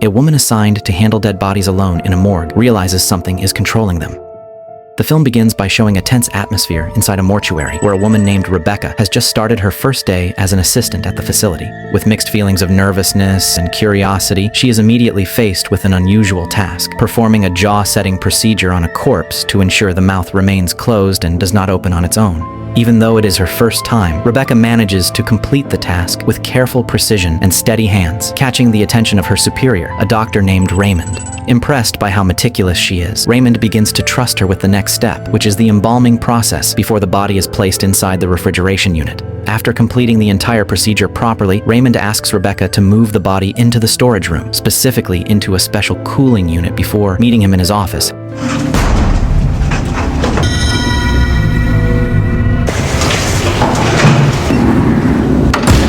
a woman assigned to handle dead bodies alone in a morgue realizes something is controlling them. The film begins by showing a tense atmosphere inside a mortuary where a woman named Rebecca has just started her first day as an assistant at the facility. With mixed feelings of nervousness and curiosity, she is immediately faced with an unusual task, performing a jaw-setting procedure on a corpse to ensure the mouth remains closed and does not open on its own. Even though it is her first time, Rebecca manages to complete the task with careful precision and steady hands, catching the attention of her superior, a doctor named Raymond. Impressed by how meticulous she is, Raymond begins to trust her with the next step, which is the embalming process before the body is placed inside the refrigeration unit. After completing the entire procedure properly, Raymond asks Rebecca to move the body into the storage room, specifically into a special cooling unit before meeting him in his office.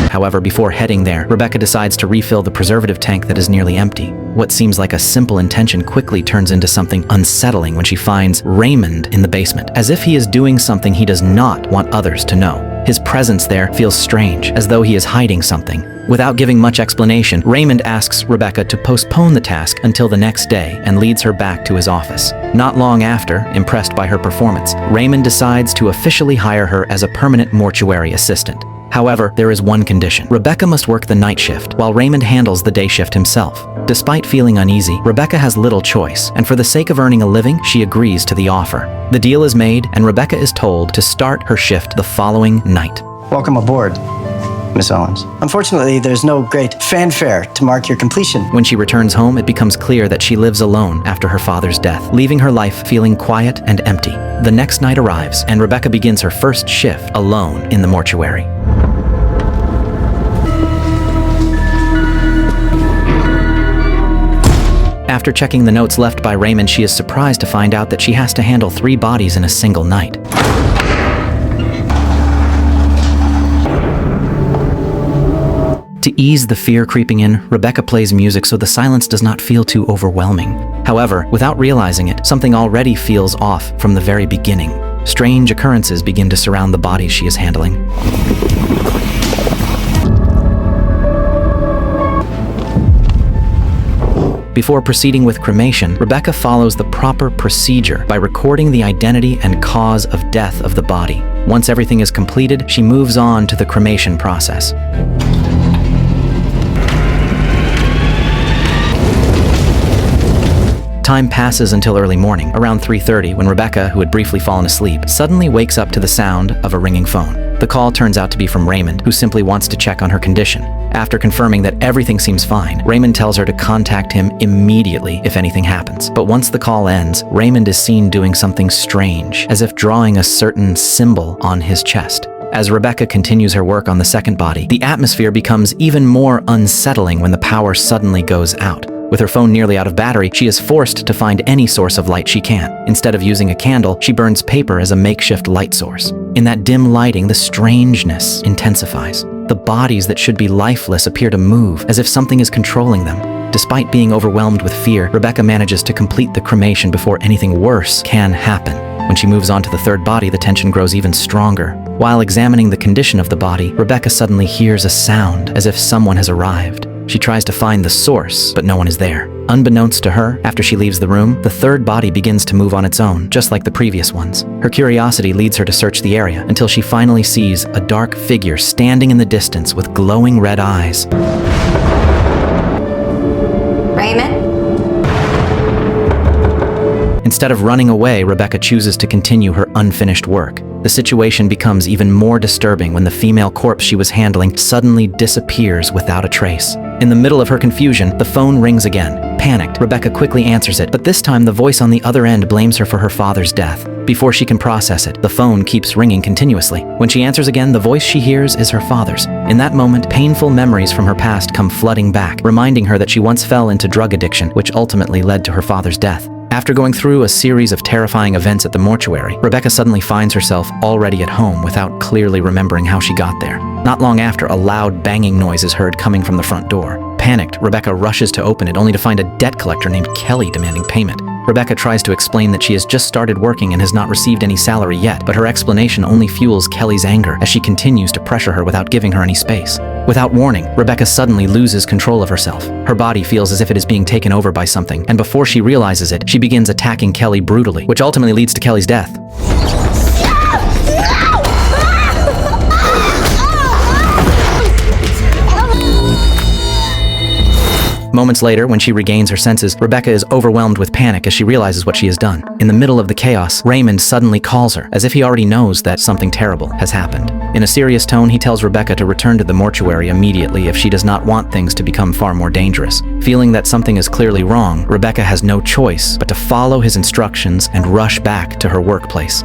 However, before heading there, Rebecca decides to refill the preservative tank that is nearly empty. What seems like a simple intention quickly turns into something unsettling when she finds Raymond in the basement, as if he is doing something he does not want others to know. His presence there feels strange, as though he is hiding something. Without giving much explanation, Raymond asks Rebecca to postpone the task until the next day and leads her back to his office. Not long after, impressed by her performance, Raymond decides to officially hire her as a permanent mortuary assistant. However, there is one condition. Rebecca must work the night shift, while Raymond handles the day shift himself. Despite feeling uneasy, Rebecca has little choice, and for the sake of earning a living, she agrees to the offer. The deal is made, and Rebecca is told to start her shift the following night. Welcome aboard, Miss Owens. Unfortunately, there's no great fanfare to mark your completion. When she returns home, it becomes clear that she lives alone after her father's death, leaving her life feeling quiet and empty. The next night arrives, and Rebecca begins her first shift alone in the mortuary. After checking the notes left by Raymond, she is surprised to find out that she has to handle 3 bodies in a single night. To ease the fear creeping in, Rebecca plays music so the silence does not feel too overwhelming. However, without realizing it, something already feels off from the very beginning. Strange occurrences begin to surround the bodies she is handling. Before proceeding with cremation, Rebecca follows the proper procedure by recording the identity and cause of death of the body. Once everything is completed, she moves on to the cremation process. Time passes until early morning, around 3:30, when Rebecca, who had briefly fallen asleep, suddenly wakes up to the sound of a ringing phone. The call turns out to be from Raymond, who simply wants to check on her condition. After confirming that everything seems fine, Raymond tells her to contact him immediately if anything happens. But once the call ends, Raymond is seen doing something strange, as if drawing a certain symbol on his chest. As Rebecca continues her work on the second body, the atmosphere becomes even more unsettling when the power suddenly goes out. With her phone nearly out of battery, she is forced to find any source of light she can. Instead of using a candle, she burns paper as a makeshift light source. In that dim lighting, the strangeness intensifies. The bodies that should be lifeless appear to move, as if something is controlling them. Despite being overwhelmed with fear, Rebecca manages to complete the cremation before anything worse can happen. When she moves on to the third body, the tension grows even stronger. While examining the condition of the body, Rebecca suddenly hears a sound, as if someone has arrived. She tries to find the source, but no one is there. Unbeknownst to her, after she leaves the room, the third body begins to move on its own, just like the previous ones. Her curiosity leads her to search the area until she finally sees a dark figure standing in the distance with glowing red eyes. Raymond? Instead of running away, Rebecca chooses to continue her unfinished work. The situation becomes even more disturbing when the female corpse she was handling suddenly disappears without a trace. In the middle of her confusion, the phone rings again. Panicked, Rebecca quickly answers it, but this time the voice on the other end blames her for her father's death. Before she can process it, the phone keeps ringing continuously. When she answers again, the voice she hears is her father's. In that moment, painful memories from her past come flooding back, reminding her that she once fell into drug addiction, which ultimately led to her father's death. After going through a series of terrifying events at the mortuary, Rebecca suddenly finds herself already at home without clearly remembering how she got there. Not long after, a loud banging noise is heard coming from the front door. Panicked, Rebecca rushes to open it only to find a debt collector named Kelly demanding payment. Rebecca tries to explain that she has just started working and has not received any salary yet, but her explanation only fuels Kelly's anger as she continues to pressure her without giving her any space. Without warning, Rebecca suddenly loses control of herself. Her body feels as if it is being taken over by something, and before she realizes it, she begins attacking Kelly brutally, which ultimately leads to Kelly's death. Moments later, when she regains her senses, Rebecca is overwhelmed with panic as she realizes what she has done. In the middle of the chaos, Raymond suddenly calls her, as if he already knows that something terrible has happened. In a serious tone, he tells Rebecca to return to the mortuary immediately if she does not want things to become far more dangerous. Feeling that something is clearly wrong, Rebecca has no choice but to follow his instructions and rush back to her workplace.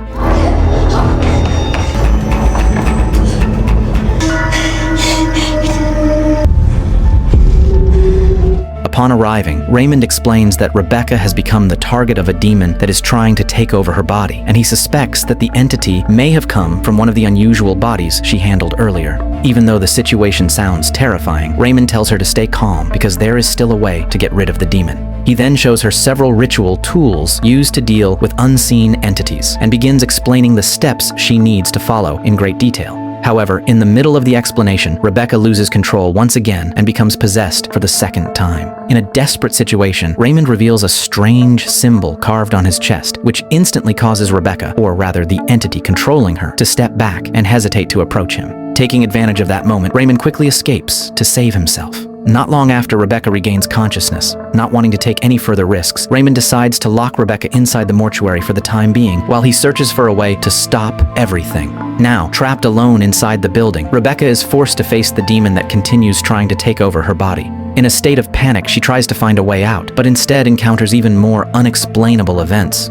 Upon arriving, Raymond explains that Rebecca has become the target of a demon that is trying to take over her body, and he suspects that the entity may have come from one of the unusual bodies she handled earlier. Even though the situation sounds terrifying, Raymond tells her to stay calm because there is still a way to get rid of the demon. He then shows her several ritual tools used to deal with unseen entities and begins explaining the steps she needs to follow in great detail. However, in the middle of the explanation, Rebecca loses control once again and becomes possessed for the second time. In a desperate situation, Raymond reveals a strange symbol carved on his chest, which instantly causes Rebecca, or rather the entity controlling her, to step back and hesitate to approach him. Taking advantage of that moment, Raymond quickly escapes to save himself. Not long after Rebecca regains consciousness, not wanting to take any further risks, Raymond decides to lock Rebecca inside the mortuary for the time being while he searches for a way to stop everything. Now, trapped alone inside the building, Rebecca is forced to face the demon that continues trying to take over her body. In a state of panic, she tries to find a way out, but instead encounters even more unexplainable events.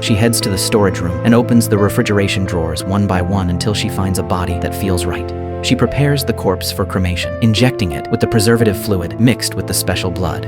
She heads to the storage room and opens the refrigeration drawers one by one until she finds a body that feels right. She prepares the corpse for cremation, injecting it with the preservative fluid mixed with the special blood.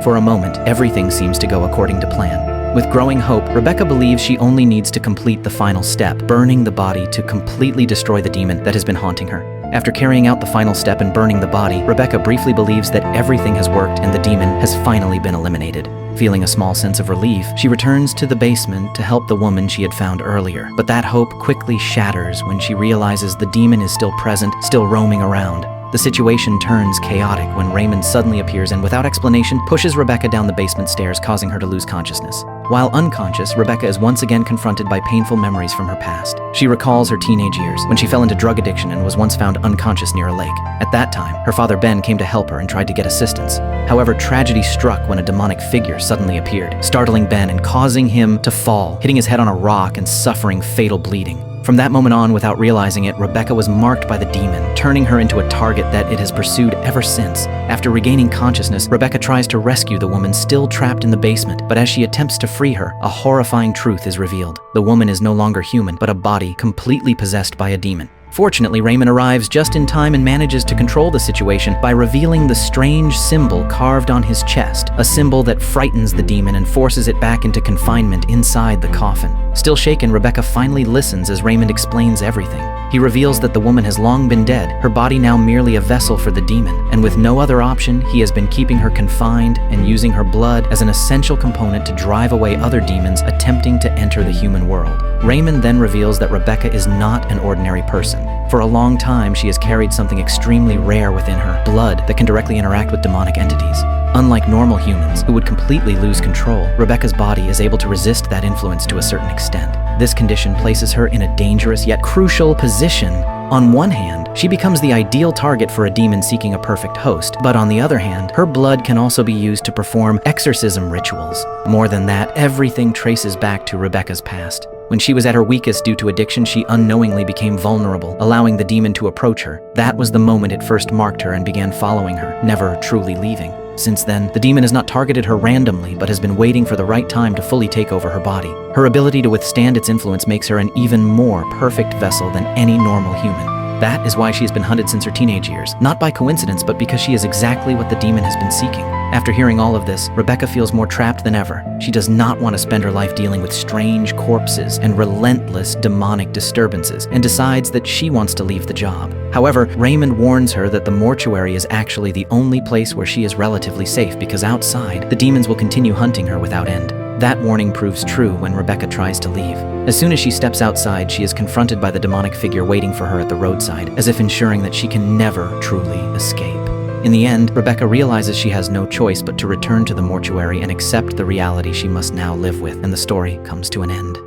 For a moment, everything seems to go according to plan. With growing hope, Rebecca believes she only needs to complete the final step, burning the body to completely destroy the demon that has been haunting her. After carrying out the final step and burning the body, Rebecca briefly believes that everything has worked and the demon has finally been eliminated. Feeling a small sense of relief, she returns to the basement to help the woman she had found earlier. But that hope quickly shatters when she realizes the demon is still present, still roaming around. The situation turns chaotic when Raymond suddenly appears and, without explanation, pushes Rebecca down the basement stairs, causing her to lose consciousness. While unconscious, Rebecca is once again confronted by painful memories from her past. She recalls her teenage years, when she fell into drug addiction and was once found unconscious near a lake. At that time, her father Ben came to help her and tried to get assistance. However, tragedy struck when a demonic figure suddenly appeared, startling Ben and causing him to fall, hitting his head on a rock and suffering fatal bleeding. From that moment on, without realizing it, Rebecca was marked by the demon, turning her into a target that it has pursued ever since. After regaining consciousness, Rebecca tries to rescue the woman still trapped in the basement, but as she attempts to free her, a horrifying truth is revealed. The woman is no longer human, but a body completely possessed by a demon. Fortunately, Raymond arrives just in time and manages to control the situation by revealing the strange symbol carved on his chest, a symbol that frightens the demon and forces it back into confinement inside the coffin. Still shaken, Rebecca finally listens as Raymond explains everything. He reveals that the woman has long been dead, her body now merely a vessel for the demon, and with no other option, he has been keeping her confined and using her blood as an essential component to drive away other demons attempting to enter the human world. Raymond then reveals that Rebecca is not an ordinary person. For a long time, she has carried something extremely rare within her, blood that can directly interact with demonic entities. Unlike normal humans, who would completely lose control, Rebecca's body is able to resist that influence to a certain extent. This condition places her in a dangerous yet crucial position. On one hand, she becomes the ideal target for a demon seeking a perfect host, but on the other hand, her blood can also be used to perform exorcism rituals. More than that, everything traces back to Rebecca's past. When she was at her weakest due to addiction, she unknowingly became vulnerable, allowing the demon to approach her. That was the moment it first marked her and began following her, never truly leaving. Since then, the demon has not targeted her randomly, but has been waiting for the right time to fully take over her body. Her ability to withstand its influence makes her an even more perfect vessel than any normal human. That is why she has been hunted since her teenage years, not by coincidence, but because she is exactly what the demon has been seeking. After hearing all of this, Rebecca feels more trapped than ever. She does not want to spend her life dealing with strange corpses and relentless demonic disturbances, and decides that she wants to leave the job. However, Raymond warns her that the mortuary is actually the only place where she is relatively safe, because outside, the demons will continue hunting her without end. That warning proves true when Rebecca tries to leave. As soon as she steps outside, she is confronted by the demonic figure waiting for her at the roadside, as if ensuring that she can never truly escape. In the end, Rebecca realizes she has no choice but to return to the mortuary and accept the reality she must now live with, and the story comes to an end.